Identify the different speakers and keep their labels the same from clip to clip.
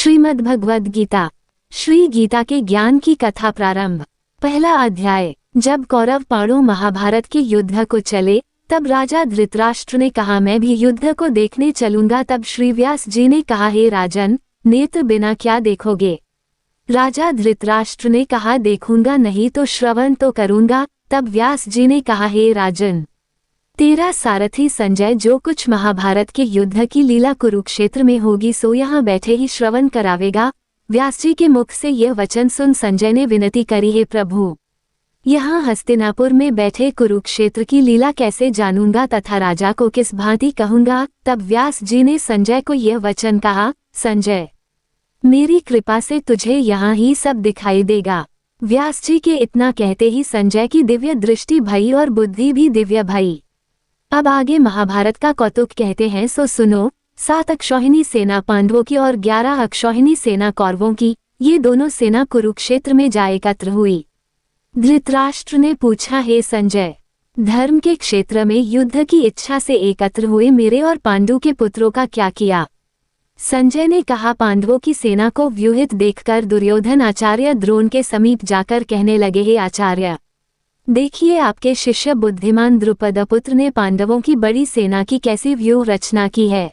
Speaker 1: श्रीमद् भगवद गीता। श्री गीता के ज्ञान की कथा प्रारंभ। पहला अध्याय। जब कौरव पांडव महाभारत के युद्ध को चले तब राजा धृतराष्ट्र ने कहा, मैं भी युद्ध को देखने चलूंगा। तब श्री व्यास जी ने कहा, हे राजन, नेत्र बिना क्या देखोगे। राजा धृतराष्ट्र ने कहा, देखूंगा नहीं तो श्रवण तो करूंगा। तब व्यास जी ने कहा, हे राजन, तेरा सारथी संजय जो कुछ महाभारत के युद्ध की लीला कुरुक्षेत्र में होगी सो यहाँ बैठे ही श्रवण करावेगा। व्यास जी के मुख से यह वचन सुन संजय ने विनती करी, हे प्रभु, यहाँ हस्तिनापुर में बैठे कुरुक्षेत्र की लीला कैसे जानूंगा तथा राजा को किस भांति कहूंगा। तब व्यास जी ने संजय को यह वचन कहा, संजय, मेरी कृपा से तुझे यहाँ ही सब दिखाई देगा। व्यास जी के इतना कहते ही संजय की दिव्य दृष्टि भई और बुद्धि भी दिव्य भई। अब आगे महाभारत का कौतुक कहते हैं, सो सुनो। 7 अक्षौहिणी सेना पांडवों की और 11 अक्षौहिणी सेना कौरवों की, ये दोनों सेना कुरुक्षेत्र में जा एकत्र हुई। धृतराष्ट्र ने पूछा, हे संजय, धर्म के क्षेत्र में युद्ध की इच्छा से एकत्र हुए मेरे और पांडु के पुत्रों का क्या किया। संजय ने कहा, पांडवों की सेना को व्यूहित देखकर दुर्योधन आचार्य द्रोण के समीप जाकर कहने लगे, हे आचार्य, देखिए आपके शिष्य बुद्धिमान द्रुपदपुत्र ने पांडवों की बड़ी सेना की कैसी व्यूह रचना की है।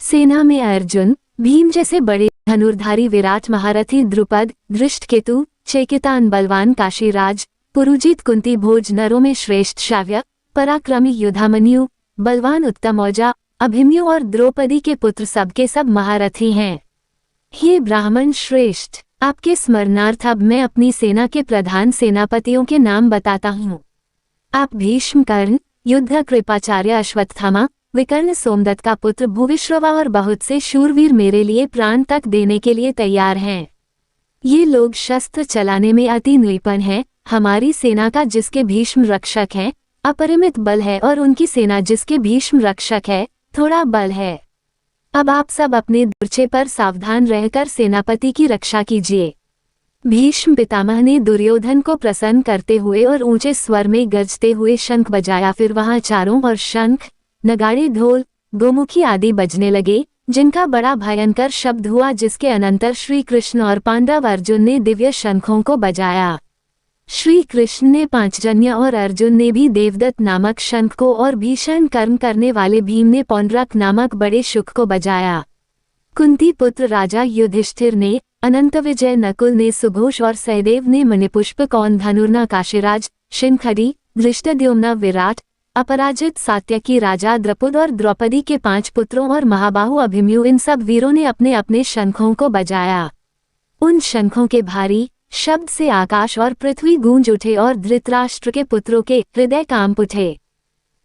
Speaker 1: सेना में अर्जुन, भीम जैसे बड़े धनुर्धारी विराट महारथी द्रुपद, धृष्टकेतु, चेकितान बलवान काशीराज, पुरुजित कुंती भोज नरों में श्रेष्ठ शाव्य, पराक्रमी युधामन्यु, बलवान उत्तमौजा, अभिमन्यु और द्रौपदी के पुत्र सबके सब महारथी हैं। हे ब्राह्मण श्रेष्ठ, आपके स्मरणार्थ अब मैं अपनी सेना के प्रधान सेनापतियों के नाम बताता हूँ। आप भीष्म, कर्ण, युद्ध कृपाचार्य अश्वत्थामा, विकर्ण सोमदत्त का पुत्र भूविश्रवा और बहुत से शूरवीर मेरे लिए प्राण तक देने के लिए तैयार हैं। ये लोग शस्त्र चलाने में अति निपुण हैं। हमारी सेना का जिसके भीष्म रक्षक हैं अपरिमित बल है और उनकी सेना जिसके भीष्म रक्षक है थोड़ा बल है। अब आप सब अपने दूरछे पर सावधान रहकर सेनापति की रक्षा कीजिए। भीष्म पितामह ने दुर्योधन को प्रसन्न करते हुए और ऊंचे स्वर में गरजते हुए शंख बजाया। फिर वहां चारों ओर शंख, नगाड़े, ढोल, गोमुखी आदि बजने लगे, जिनका बड़ा भयंकर शब्द हुआ, जिसके अनंतर श्री कृष्ण और पांडव अर्जुन ने दिव्य शंखों को बजाया। श्री कृष्ण ने पांचजन्य और अर्जुन ने भी देवदत्त नामक शंख को और भीषण कर्म करने वाले भीम ने पौंड्रक नामक बड़े शुक को बजाया। कुंती पुत्र राजा युधिष्ठिर ने, अनंत विजय नकुल ने, सुघोष और सहदेव ने, मणिपुष्प कौन धनुर्ना काशीराज, शिंखरी, धृष्टद्युम्न विराट, अपराजित सात्यकी राजा द्रुपद और द्रौपदी के 5 पुत्रों और महाबाहु अभिमन्यु, इन सब वीरों ने अपने अपने शंखों को बजाया। उन शंखों के भारी शब्द से आकाश और पृथ्वी गूंज उठे और धृतराष्ट्र के पुत्रों के हृदय कांप उठे।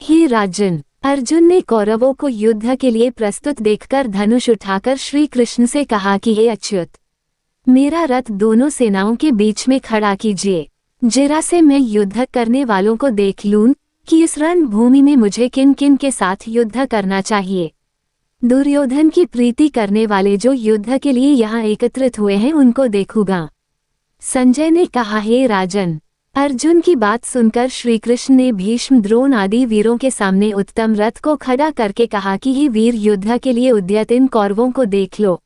Speaker 1: हे राजन, अर्जुन ने कौरवों को युद्ध के लिए प्रस्तुत देखकर धनुष उठाकर श्री कृष्ण से कहा कि हे अच्युत, मेरा रथ दोनों सेनाओं के बीच में खड़ा कीजिए, जरा से मैं युद्ध करने वालों को देख लूं कि इस रणभूमि में मुझे किन किन के साथ युद्ध करना चाहिए। दुर्योधन की प्रीति करने वाले जो युद्ध के लिए यहाँ एकत्रित हुए हैं उनको देखूंगा। संजय ने कहा, हे राजन, अर्जुन की बात सुनकर श्रीकृष्ण ने भीष्म, द्रोण आदि वीरों के सामने उत्तम रथ को खड़ा करके कहा कि हे वीर, युद्ध के लिए उद्यत इन कौरवों को देख लो।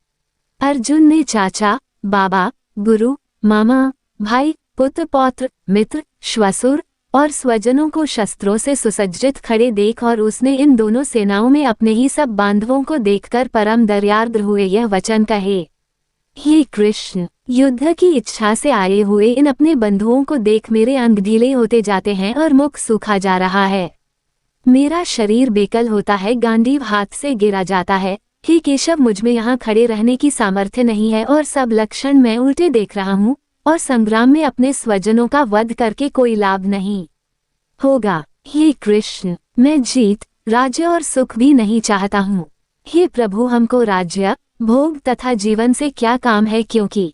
Speaker 1: अर्जुन ने चाचा, बाबा, गुरु, मामा, भाई, पुत्र, पौत्र, मित्र, श्वशुर और स्वजनों को शस्त्रों से सुसज्जित खड़े देख और उसने इन दोनों सेनाओं में अपने ही सब बांधवों को देखकर परम दयार्द्र हुए यह वचन कहे, हे कृष्ण, युद्ध की इच्छा से आए हुए इन अपने बंधुओं को देख मेरे अंग ढीले होते जाते हैं और मुख सूखा जा रहा है। मेरा शरीर बेकल होता है, गांडीव हाथ से गिरा जाता है। हे केशव, मुझमें यहाँ खड़े रहने की सामर्थ्य नहीं है और सब लक्षण मैं उल्टे देख रहा हूँ और संग्राम में अपने स्वजनों का वध करके कोई लाभ नहीं होगा। हे कृष्ण, मैं जीत, राज्य और सुख भी नहीं चाहता हूँ। हे प्रभु, हमको राज्य, भोग तथा जीवन से क्या काम है, क्योंकि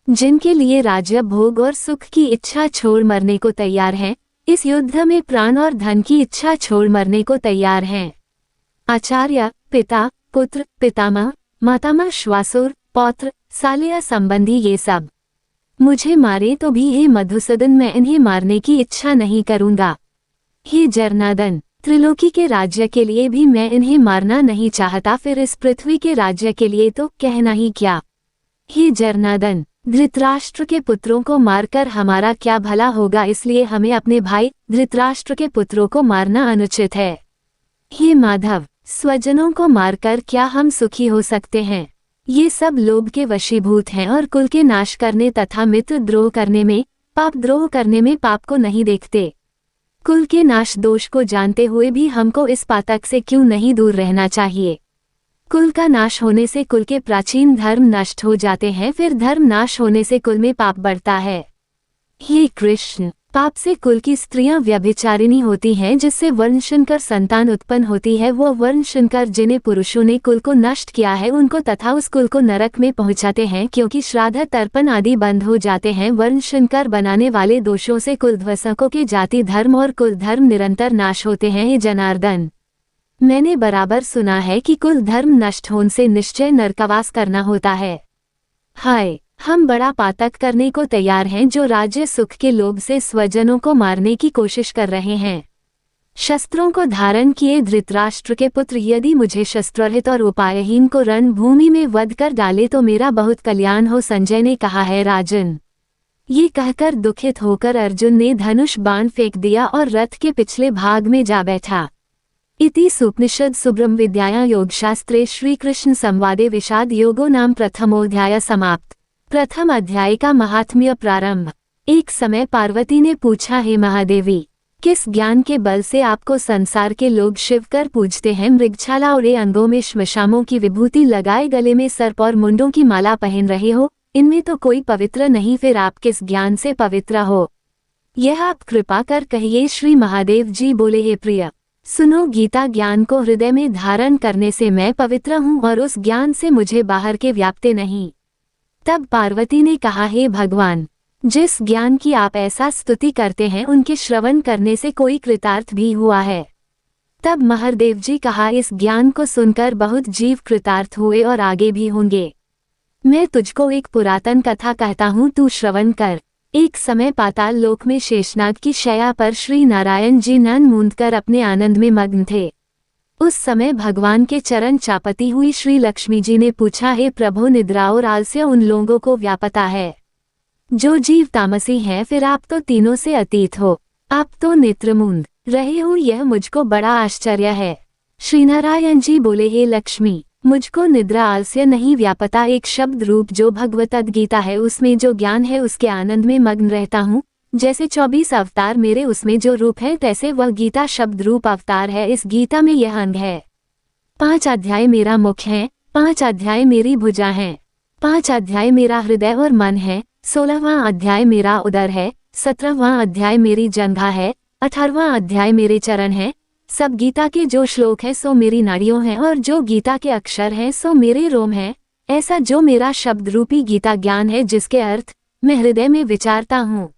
Speaker 1: जिनके लिए राज्य, भोग और सुख की इच्छा छोड़ मरने को तैयार हैं, इस युद्ध में प्राण और धन की इच्छा छोड़ मरने को तैयार हैं। आचार्य, पिता, पुत्र, पितामह, मातामह, श्वासुर, पौत्र, सालेय संबंधी, ये सब मुझे मारे तो भी हे मधुसूदन, मैं इन्हें मारने की इच्छा नहीं करूंगा। हे जरनादन, त्रिलोकी के राज्य के लिए भी मैं इन्हें मारना नहीं चाहता, फिर इस पृथ्वी के राज्य के लिए तो कहना ही क्या। हे जरनादन, धृतराष्ट्र के पुत्रों को मारकर हमारा क्या भला होगा, इसलिए हमें अपने भाई धृतराष्ट्र के पुत्रों को मारना अनुचित है। हे माधव, स्वजनों को मारकर क्या हम सुखी हो सकते हैं? ये सब लोभ के वशीभूत हैं और कुल के नाश करने तथा मित्र द्रोह करने में, पाप द्रोह करने में पाप को नहीं देखते। कुल के नाश दोष को जानते हुए भी हमको इस पातक से क्यों नहीं दूर रहना चाहिए? कुल का नाश होने से कुल के प्राचीन धर्म नष्ट हो जाते हैं, फिर धर्म नाश होने से कुल में पाप बढ़ता है। हे कृष्ण, पाप से कुल की स्त्रियां व्यभिचारिणी होती हैं, जिससे वर्णशंकर संतान उत्पन्न होती है। वो वर्णशंकर जिन्हें पुरुषों ने कुल को नष्ट किया है उनको तथा उस कुल को नरक में पहुंचाते हैं, क्योंकि श्राद्ध तर्पण आदि बंद हो जाते हैं। वर्णशंकर बनाने वाले दोषों से कुल ध्वंसकों के जाति धर्म और कुल धर्म निरंतर नाश होते हैं। हे जनार्दन, मैंने बराबर सुना है कि कुल धर्म नष्ट होने से निश्चय नरकवास करना होता है। हाय, हम बड़ा पातक करने को तैयार हैं, जो राज्य सुख के लोभ से स्वजनों को मारने की कोशिश कर रहे हैं। शस्त्रों को धारण किए धृतराष्ट्र के पुत्र यदि मुझे शस्त्ररहित और उपायहीन को रणभूमि में वध कर डाले तो मेरा बहुत कल्याण हो, संजय ने कहा है। राजन, ये कहकर दुखित होकर अर्जुन ने धनुष बाण फेंक दिया और रथ के पिछले भाग में जा बैठा। इति सुपनिषद सुब्रह्म विद्याया योगशास्त्रे श्रीकृष्ण संवादे विषाद योगो नाम प्रथमोऽध्याय समाप्त। प्रथम अध्याय का महात्म्य प्रारंभ। एक समय पार्वती ने पूछा, हे महादेवी, किस ज्ञान के बल से आपको संसार के लोग शिव कर पूजते हैं? मृगछाला ओढ़े, अंगों में श्मशामों की विभूति लगाए, गले में सर्प और मुंडों की माला पहन रहे हो, इनमें तो कोई पवित्र नहीं, फिर आप किस ज्ञान से पवित्र हो? यह आप कृपा कर कहिए। श्री महादेव जी बोले, हे प्रिय, सुनो, गीता ज्ञान को हृदय में धारण करने से मैं पवित्र हूँ और उस ज्ञान से मुझे बाहर के व्यापते नहीं। तब पार्वती ने कहा, हे भगवान, जिस ज्ञान की आप ऐसा स्तुति करते हैं उनके श्रवण करने से कोई कृतार्थ भी हुआ है? तब महादेव जी कहा, इस ज्ञान को सुनकर बहुत जीव कृतार्थ हुए और आगे भी होंगे। मैं तुझको एक पुरातन कथा कहता हूँ, तू श्रवण कर। एक समय पाताल लोक में शेषनाग की शैया पर श्री नारायण जी नन मूंदकर अपने आनंद में मग्न थे। उस समय भगवान के चरण चापती हुई श्री लक्ष्मी जी ने पूछा, हे प्रभु, निद्रा और आलस्य उन लोगों को व्यापता है जो जीव तामसी हैं, फिर आप तो तीनों से अतीत हो, आप तो नेत्रमूंद रहे हो, यह मुझको बड़ा आश्चर्य है। श्री नारायण जी बोले, हे लक्ष्मी, मुझको निद्रा आलस्य नहीं व्यापता। एक शब्द रूप जो भगवत गीता है उसमें जो ज्ञान है उसके आनंद में मग्न रहता हूँ। जैसे 24 अवतार मेरे उसमें जो रूप है, तैसे वह गीता शब्द रूप अवतार है। इस गीता में यह अंग है। 5 अध्याय मेरा मुख है, 5 अध्याय मेरी भुजा हैं, 5 अध्याय मेरा हृदय और मन है, 16वां अध्याय मेरा उदर है, 17वां अध्याय मेरी जंघा है, 18वां अध्याय मेरे चरण है। सब गीता के जो श्लोक है सो मेरी नाड़ियों हैं, और जो गीता के अक्षर हैं सो मेरे रोम हैं। ऐसा जो मेरा शब्द रूपी गीता ज्ञान है, जिसके अर्थ मैं हृदय में विचारता हूँ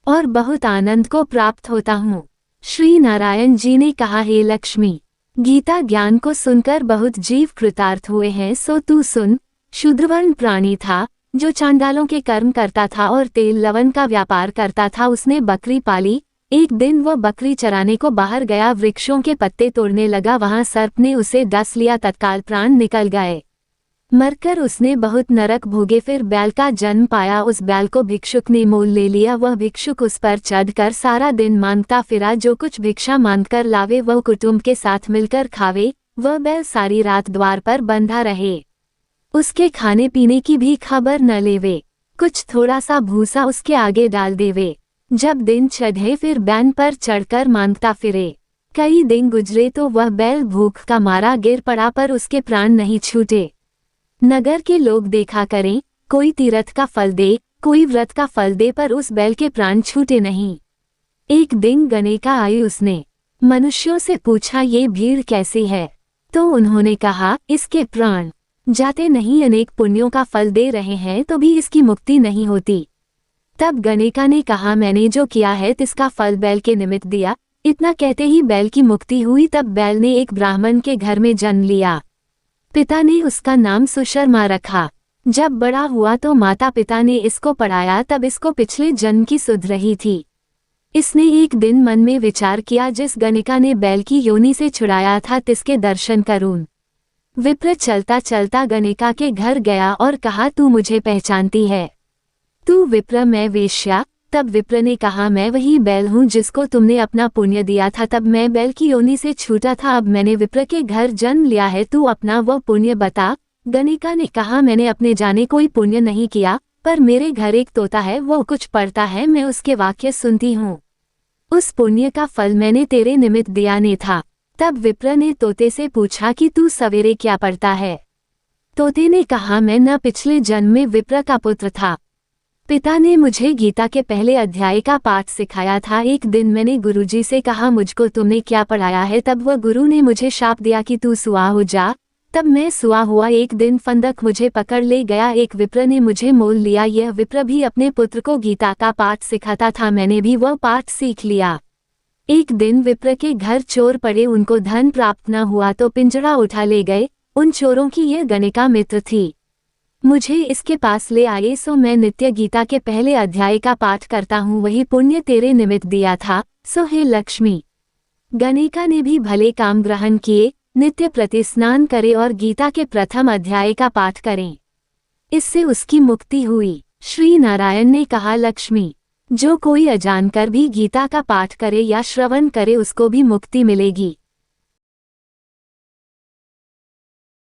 Speaker 1: और बहुत आनंद को प्राप्त होता हूँ। श्री नारायण जी ने कहा, हे लक्ष्मी, गीता ज्ञान को सुनकर बहुत जीव कृतार्थ हुए हैं, सो तू सुन। शूद्रवर्ण प्राणी था जो चांडालों के कर्म करता था और तेल लवण का व्यापार करता था। उसने बकरी पाली। एक दिन वह बकरी चराने को बाहर गया, वृक्षों के पत्ते तोड़ने लगा, वहां सर्प ने उसे डस लिया, तत्काल प्राण निकल गए। मरकर उसने बहुत नरक भोगे। फिर बैल का जन्म पाया, उस बैल को भिक्षुक ने मोल ले लिया। वह भिक्षुक उस पर चढ़कर सारा दिन मांगता फिरा, जो कुछ भिक्षा मांगकर लावे वह कुटुंब के साथ मिलकर खावे। वह बैल सारी रात द्वार पर बंधा रहे, उसके खाने पीने की भी खबर न लेवे, कुछ थोड़ा सा भूसा उसके आगे डाल देवे। जब दिन चढ़े फिर बैल पर चढ़कर मांगता फिरे। कई दिन गुजरे तो वह बैल भूख का मारा गिर पड़ा, पर उसके प्राण नहीं छूटे। नगर के लोग देखा करें, कोई तीर्थ का फल दे, कोई व्रत का फल दे, पर उस बैल के प्राण छूटे नहीं। एक दिन गणेका आई, उसने मनुष्यों से पूछा, ये भीड़ कैसी है? तो उन्होंने कहा, इसके प्राण जाते नहीं, अनेक पुण्यों का फल दे रहे हैं तो भी इसकी मुक्ति नहीं होती। तब गणेका ने कहा, मैंने जो किया है तिसका फल बैल के निमित्त दिया। इतना कहते ही बैल की मुक्ति हुई। तब बैल ने एक ब्राह्मण के घर में जन्म लिया। पिता ने उसका नाम सुशर्मा रखा। जब बड़ा हुआ तो माता पिता ने इसको पढ़ाया, तब इसको पिछले जन्म की सुध रही थी। इसने एक दिन मन में विचार किया, जिस गणिका ने बैल की योनि से छुड़ाया था तिसके दर्शन करूं। विप्र चलता चलता गणिका के घर गया और कहा, तू मुझे पहचानती है? तू विप्र, मैं वेश्या। तब विप्र ने कहा, मैं वही बैल हूँ जिसको तुमने अपना पुण्य दिया था। तब मैं बैल की योनि से छूटा था, अब मैंने विप्र के घर जन्म लिया है, तू अपना वो पुण्य बता। गणिका ने कहा, मैंने अपने जाने कोई पुण्य नहीं किया, पर मेरे घर एक तोता है, वो कुछ पढ़ता है, मैं उसके वाक्य सुनती हूँ। उस पुण्य का फल मैंने तेरे निमित्त दिया ने था। तब विप्र ने तोते से पूछा कि तू सवेरे क्या पढ़ता है? तोते ने कहा, मैं न पिछले जन्म में विप्र का पुत्र था। पिता ने मुझे गीता के पहले अध्याय का पाठ सिखाया था। एक दिन मैंने गुरुजी से कहा, मुझको तुमने क्या पढ़ाया है? तब वह गुरु ने मुझे शाप दिया कि तू सुआ हो जा। तब मैं सुआ हुआ। एक दिन फंदक मुझे पकड़ ले गया, एक विप्र ने मुझे मोल लिया। यह विप्र भी अपने पुत्र को गीता का पाठ सिखाता था, मैंने भी वह पाठ सीख लिया। एक दिन विप्र के घर चोर पड़े, उनको धन प्राप्त न हुआ तो पिंजरा उठा ले गए। उन चोरों की यह गणिका मित्र थी। मुझे इसके पास ले आए, सो मैं नित्य गीता के पहले अध्याय का पाठ करता हूँ, वही पुण्य तेरे निमित्त दिया था। सो हे लक्ष्मी। गणिका ने भी भले काम ग्रहण किए, नित्य प्रति स्नान करे और गीता के प्रथम अध्याय का पाठ करें। इससे उसकी मुक्ति हुई। श्री नारायण ने कहा, लक्ष्मी, जो कोई अजानकर भी गीता का पाठ करे या श्रवण करे उसको भी मुक्ति मिलेगी।